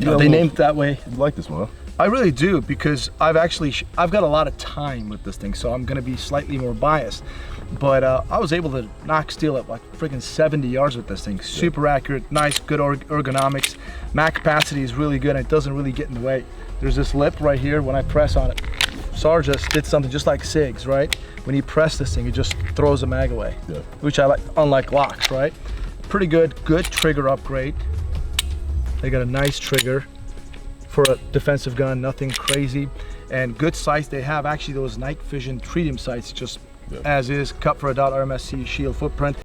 They named it that way. You like this one, huh? I really do, because I've got a lot of time with this thing, so I'm gonna be slightly more biased. But I was able to knock steel at like freaking 70 yards with this thing. Super accurate, nice, good ergonomics. Mag capacity is really good, and it doesn't really get in the way. There's this lip right here. When I press on it, SAR just did something just like SIGs, right? When you press this thing, it just throws the mag away, which I like, unlike locks, right? Pretty good trigger upgrade. They got a nice trigger for a defensive gun, nothing crazy, and good sights. They have actually those night vision tritium sights, just as is, cut for a .RMSC shield footprint.